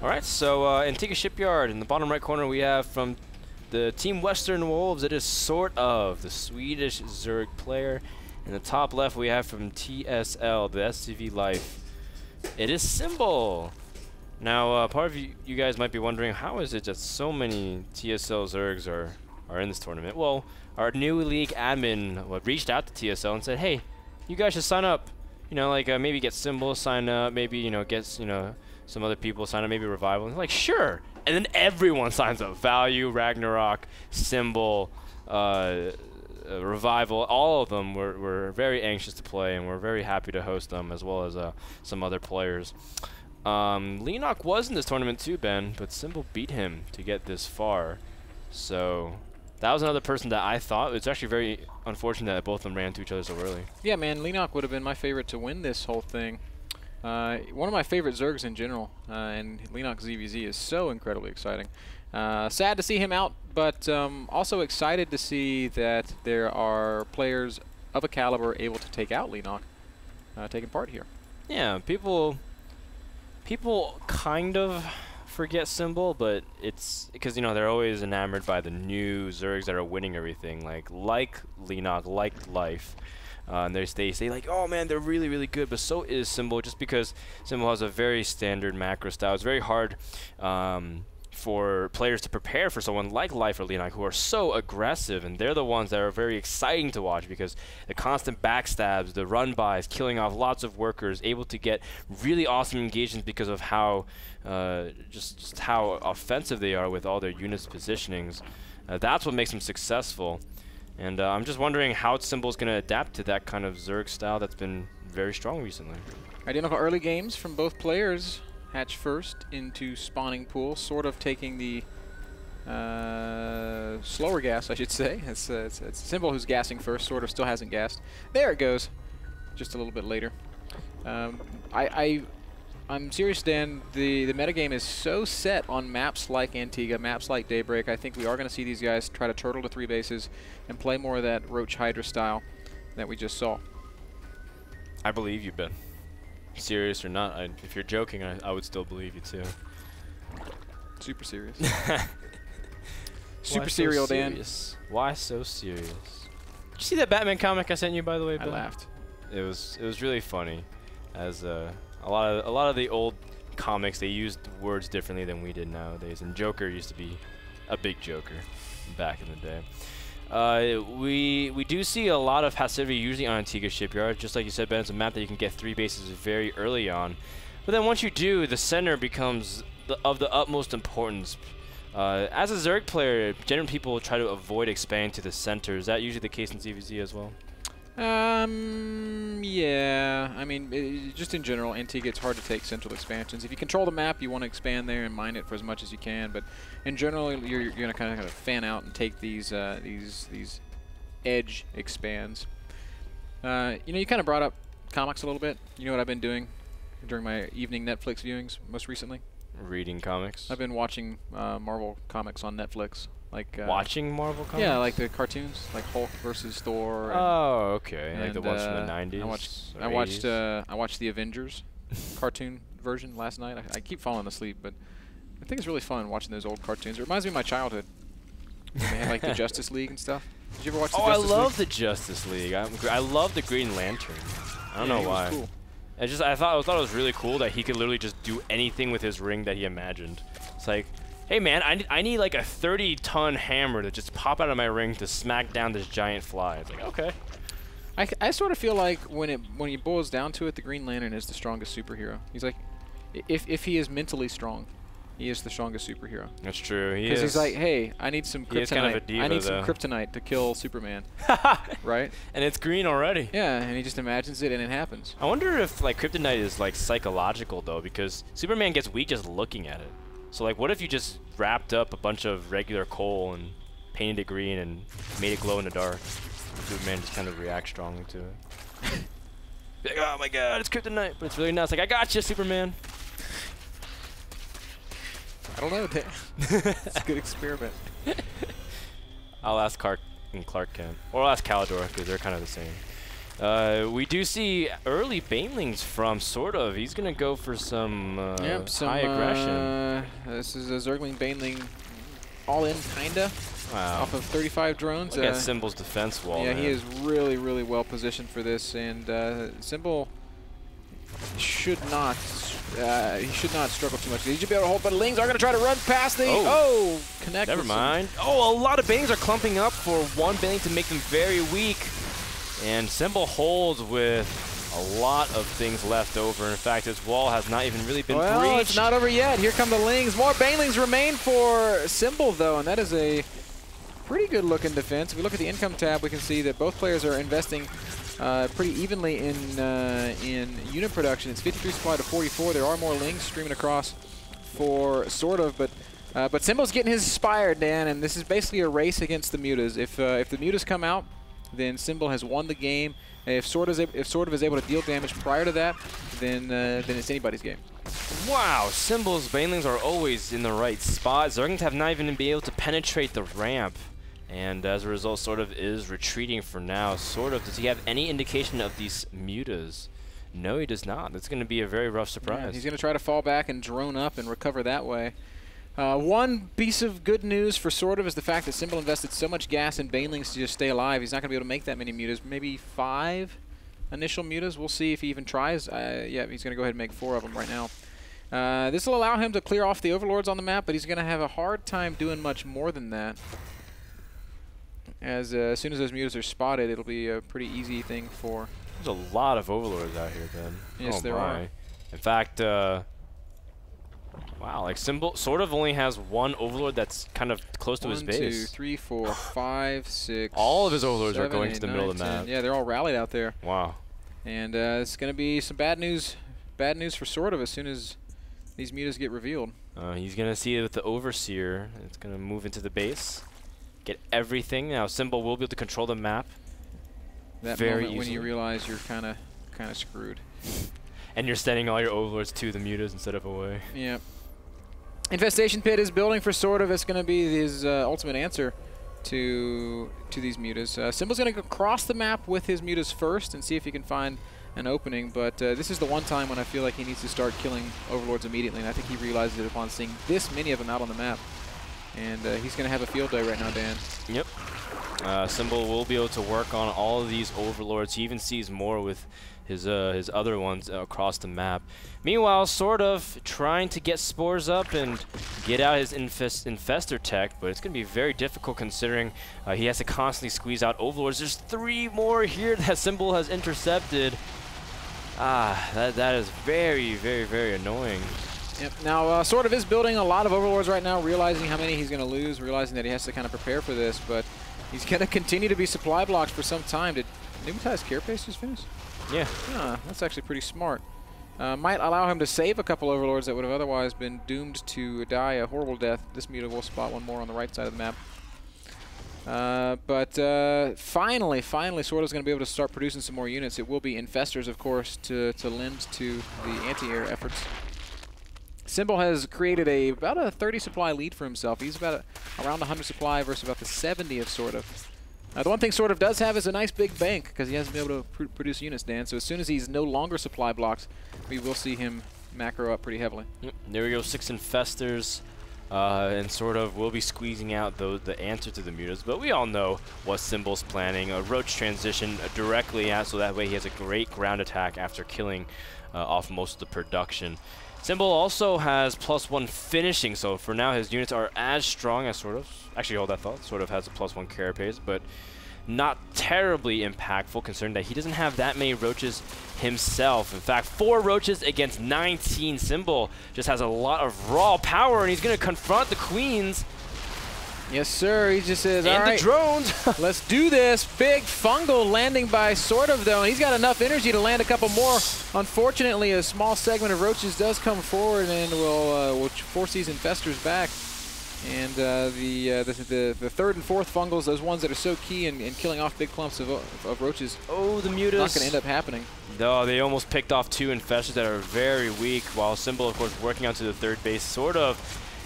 Alright, so Antiga Shipyard. In the bottom right corner we have from the Team Western Wolves, it is Sortof, the Swedish Zerg player. In the top left we have from TSL, the SCV Life, it is Symbol. Now, part of you guys might be wondering, how is it that so many TSL Zergs are in this tournament? Well, our new league admin reached out to TSL and said, hey, you guys should sign up. You know, like maybe get Symbol sign up, maybe, you know, get, you know, some other people sign up, maybe Revival. And they're like, sure. And then everyone signs up. Value, Ragnarok, Symbol, Revival, all of them were very anxious to play, and we're very happy to host them, as well as some other players. Leonok was in this tournament too, Ben, but Symbol beat him to get this far. So that was another person that I thought, it's actually very unfortunate that both of them ran to each other so early. Yeah, man, Leonok would have been my favorite to win this whole thing. One of my favorite Zergs in general, and Leonok ZVZ is so incredibly exciting. Sad to see him out, but also excited to see that there are players of a caliber able to take out Leonok taking part here. Yeah, people kind of forget Symbol, but it's because, you know, they're always enamored by the new Zergs that are winning everything, like Leonok, like Life. And they say like, oh man, they're really, really good, but so is Symbol, just because Symbol has a very standard macro style. It's very hard for players to prepare for someone like Life or Leonok, who are so aggressive, and they're the ones that are very exciting to watch because the constant backstabs, the run-bys, killing off lots of workers, able to get really awesome engagements because of how just how offensive they are with all their units' positionings. That's what makes them successful. And I'm just wondering how Symbol's going to adapt to that kind of Zerg style that's been very strong recently. Identical early games from both players. Hatch first into spawning pool, sort of taking the slower gas, I should say. It's Symbol who's gassing first, sort of still hasn't gassed. There it goes, just a little bit later. I'm serious, Dan. The metagame is so set on maps like Antiga, maps like Daybreak. I think we are going to see these guys try to turtle to 3 bases and play more of that Roach Hydra style that we just saw. I believe you, Ben. Serious or not, if you're joking, I would still believe you too. Super serious. Super serial, so Dan. Why so serious? Did you see that Batman comic I sent you, by the way, Ben? I laughed. It was really funny, as a lot of the old comics, they used words differently than we did nowadays, and Joker used to be a big joker back in the day. We do see a lot of passivity usually on Antiga Shipyard. Just like you said, Ben, it's a map that you can get 3 bases very early on. But then once you do, the center becomes of the utmost importance. As a Zerg player, generally people try to avoid expanding to the center. Is that usually the case in ZVZ as well? Yeah. I mean, just in general, Antiga, it's hard to take central expansions. If you control the map, you want to expand there and mine it for as much as you can. But in general, you're going to kind of fan out and take these edge expands. You know, you kind of brought up comics a little bit. You know what I've been doing during my evening Netflix viewings most recently? Reading comics. I've been watching Marvel comics on Netflix. Like watching Marvel comics? Yeah, like the cartoons, like Hulk versus Thor. Oh, okay. Like the ones from the 90s. I watched the Avengers cartoon version last night. I keep falling asleep, but I think it's really fun watching those old cartoons. It reminds me of my childhood. They had like the Justice League and stuff. Did you ever watch the Justice League? Oh, I love the Justice League. I love the Green Lantern. I don't know why. Cool. I thought it was really cool that he could literally just do anything with his ring that he imagined. It's like, hey man, I need like a 30-ton hammer to just pop out of my ring to smack down this giant fly. It's like, okay. I sort of feel like when he boils down to it, the Green Lantern is the strongest superhero. He's like, if he is mentally strong, he is the strongest superhero. That's true. Because he's like, hey, I need some kryptonite. He is kind of a diva, I need some kryptonite to kill Superman. Right? And it's green already. Yeah, and he just imagines it and it happens. I wonder if like kryptonite is like psychological though, because Superman gets weak just looking at it. So like, what if you just wrapped up a bunch of regular coal and painted it green and made it glow in the dark? Superman just kind of reacts strongly to it. Like, oh my god, it's kryptonite, but it's really not. It's like, I got you, Superman. I don't know, Dan. It's a good experiment. I'll ask Clark Kent, or I'll ask Calidor, because they're kind of the same. We do see early banelings from Sortof. He's going to go for some, high aggression. This is a Zergling baneling all in, kinda. Wow. Off of 35 drones. Look at Symbol's defense wall. Yeah, man. he is really, really well positioned for this, and Symbol should not. He should not struggle too much. He should be able to hold, but Lings are going to try to run past the. Connect. Never mind. Oh, a lot of banelings are clumping up for one baneling to make them very weak, and Symbol holds with a lot of things left over. In fact, his wall has not even really been breached. It's not over yet. Here come the Lings. More banelings remain for Symbol, though, and that is a pretty good looking defense. If we look at the income tab, we can see that both players are investing pretty evenly in unit production. It's 53 supply to 44. There are more Lings streaming across for Sortof, but Symbol's getting his Spire, Dan, and this is basically a race against the Mutas. If the Mutas come out, then Symbol has won the game. If Sortof is able to deal damage prior to that, then it's anybody's game. Wow, Symbol's banelings are always in the right spot. Zerglings have not even been able to penetrate the ramp. And as a result, Sortof is retreating for now. Sortof, does he have any indication of these mutas? No, he does not. That's going to be a very rough surprise. Yeah, he's going to try to fall back and drone up and recover that way. One piece of good news for Sortof is the fact that Symbol invested so much gas in banelings to just stay alive. He's not going to be able to make that many mutas. Maybe 5 initial mutas. We'll see if he even tries. Yeah, he's going to go ahead and make 4 of them right now. This will allow him to clear off the overlords on the map, but he's going to have a hard time doing much more than that. As soon as those mutas are spotted, it'll be a pretty easy thing for... There's a lot of overlords out here, Ben. Yes, there are. In fact, wow, like Symbol Sortof only has 1 overlord that's kind of close to his base. 1, 2, 3, 4, 5, 6. All of his overlords 7, are going 8, to the 9, middle of the 10. map. Yeah, they're all rallied out there. Wow. And it's going to be some bad news for Sortof as soon as these mutas get revealed. He's going to see it with the Overseer. It's going to move into the base, get everything. Now Symbol will be able to control the map. That very moment when easily. you realize you're kind of screwed. And you're sending all your overlords to the mutas instead of away. Yeah. Infestation Pit is building for Sortof. It's going to be his ultimate answer to these mutas. Symbol's going to go across the map with his mutas first and see if he can find an opening, but this is the one time when I feel like he needs to start killing overlords immediately, and I think he realizes it upon seeing this many of them out on the map. And he's going to have a field day right now, Dan. Yep. Symbol will be able to work on all of these overlords. He even sees more with his other ones across the map. Meanwhile, Sortof trying to get spores up and get out his infestor tech, but it's going to be very difficult considering he has to constantly squeeze out overlords. There's 3 more here that Symbol has intercepted. That is very, very, very annoying. Yep. Now, Sortof is building a lot of overlords right now, realizing how many he's going to lose, realizing that he has to kind of prepare for this, but he's going to continue to be supply blocked for some time. Did Newman's Carapace just finish? Yeah. That's actually pretty smart. Might allow him to save a couple overlords that would have otherwise been doomed to die a horrible death. This muta will spot 1 more on the right side of the map. Finally, Sortof's going to be able to start producing some more units. It will be infestors, of course, to lend to the anti-air efforts. Symbol has created about a 30 supply lead for himself. He's about around 100 supply versus about the 70 of Sortof. The one thing Sortof does have is a nice big bank because he hasn't been able to produce units, Dan. So as soon as he's no longer supply blocked, we will see him macro up pretty heavily. Yep. There we go, 6 infestors. And Sortof will be squeezing out the answer to the mutas, but we all know what Symbol's planning. A roach transition directly out, so that way he has a great ground attack after killing off most of the production. Symbol also has +1 finishing, so for now his units are as strong as Sortof. Actually, hold that thought. Sortof has a +1 carapace, but not terribly impactful considering that he doesn't have that many roaches himself. In fact, 4 roaches against 19. Symbol just has a lot of raw power, and he's going to confront the queens. Yes, sir. He just says, all right, the drones. Let's do this. Big fungal landing by Sortof, though, and he's got enough energy to land a couple more. Unfortunately, a small segment of roaches does come forward and will force these infestors back. And the 3rd and 4th fungals, those ones that are so key in killing off big clumps of roaches, the mutas. Not going to end up happening. No, they almost picked off 2 infestors that are very weak, while Symbol, of course, working onto the 3rd base. Sortof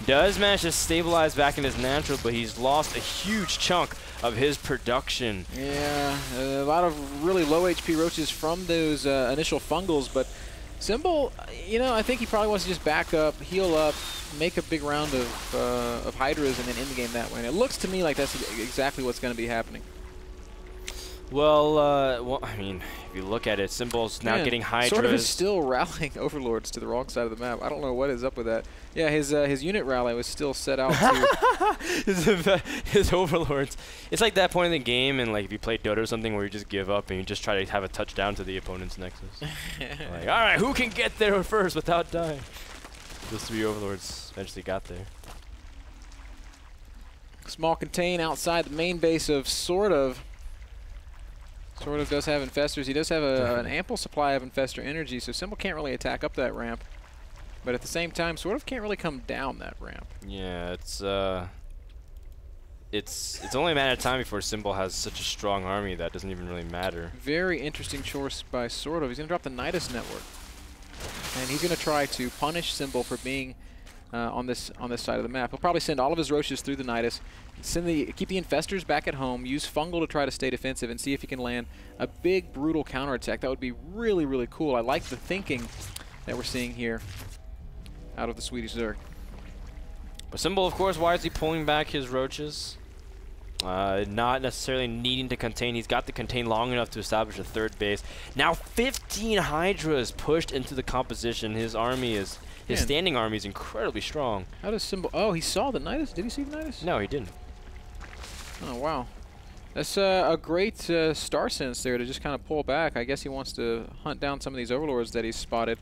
Does manage to stabilize back in his natural, but he's lost a huge chunk of his production. Yeah, a lot of really low HP roaches from those initial fungals, but Symbol, you know, I think he probably wants to just back up, heal up, make a big round of Hydras, and then end the game that way. And it looks to me like that's exactly what's going to be happening. Well, I mean, if you look at it, Symbol's now getting Hydras. Sort of is still rallying Overlords to the wrong side of the map. I don't know what is up with that. Yeah, his unit rally was still set out to... his Overlords. It's like that point in the game, and like if you play Dota or something where you just give up and you just try to have a touchdown to the opponent's Nexus. Like, all right, who can get there first without dying? Those 3 Overlords eventually got there. Small contain outside the main base of Sortof. Sortof does have Infestors. He does have an ample supply of Infestor energy, so Symbol can't really attack up that ramp. But at the same time, Sortof can't really come down that ramp. Yeah, it's only a matter of time before Symbol has such a strong army that doesn't even really matter. Very interesting choice by Sortof. He's going to drop the Nidus network. And he's going to try to punish Symbol for being on this side of the map. He'll probably send all of his Roaches through the Nidus, keep the Infestors back at home, use Fungal to try to stay defensive, and see if he can land a big, brutal counterattack. That would be really, really cool. I like the thinking that we're seeing here out of the Swedish Zerg. But Symbol, of course, wisely pulling back his Roaches. Not necessarily needing to contain. He's got to contain long enough to establish a 3rd base. Now 15 Hydras pushed into the composition. His army is... His standing army is incredibly strong. How does Symbol... Oh, he saw the Nidus? Did he see the Nidus? No, he didn't. Oh, wow. That's a great star sense there to just kind of pull back. I guess he wants to hunt down some of these Overlords that he's spotted.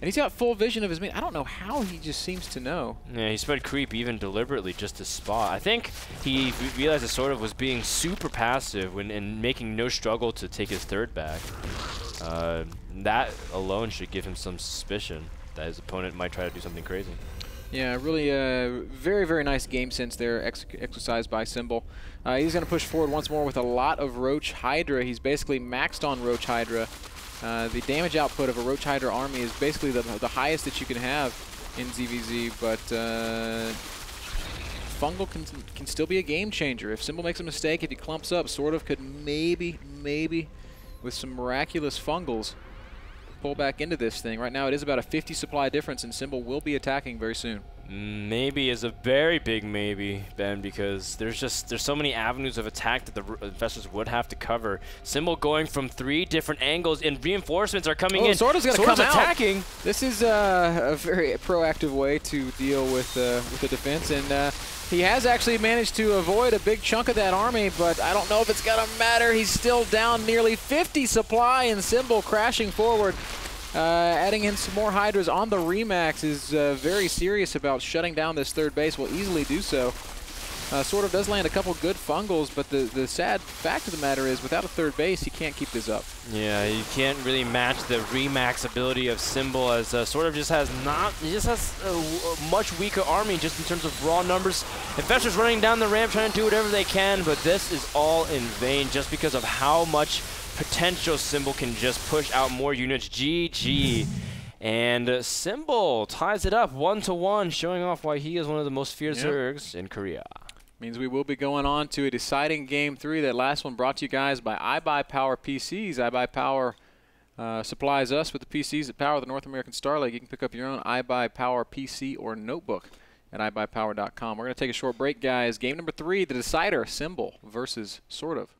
And he's got full vision of his main. I don't know how he just seems to know. Yeah, he spread creep even deliberately just to spot. I think he realized it sort of was being super passive and making no struggle to take his 3rd back. That alone should give him some suspicion that his opponent might try to do something crazy. Yeah, really very, very nice game sense there exercised by Symbol. He's going to push forward once more with a lot of Roach Hydra. He's basically maxed on Roach Hydra. The damage output of a Roach Hydra army is basically the highest that you can have in ZVZ, but Fungal can still be a game changer. If Symbol makes a mistake, if he clumps up, Sortof could maybe, with some miraculous Fungals, pull back into this thing. Right now it is about a 50 supply difference, and Symbol will be attacking very soon. Maybe is a very big maybe, Ben, because there's so many avenues of attack that the Infestors would have to cover. Symbol going from 3 different angles, and reinforcements are coming in. Sortof's going to come attacking. Out. This is a very proactive way to deal with the defense, and he has actually managed to avoid a big chunk of that army, but I don't know if it's going to matter. He's still down nearly 50 supply, and Symbol crashing forward. Adding in some more Hydras on the Remax is very serious about shutting down this 3rd base. Will easily do so. Sortof does land a couple good Fungals, but the sad fact of the matter is without a 3rd base, he can't keep this up. Yeah, you can't really match the Remax ability of Symbol, as Sortof just has a much weaker army just in terms of raw numbers. Infestors running down the ramp trying to do whatever they can, but this is all in vain just because of how much potential Symbol can just push out more units. GG. And Symbol ties it up 1-1, showing off why he is one of the most feared Zergs in Korea. Means we will be going on to a deciding Game 3. That last one brought to you guys by iBuyPower PCs. iBuyPower supplies us with the PCs that power the North American Star League. You can pick up your own iBuyPower PC or notebook at iBuyPower.com. We're going to take a short break, guys. Game number 3, the decider, Symbol versus Sortof.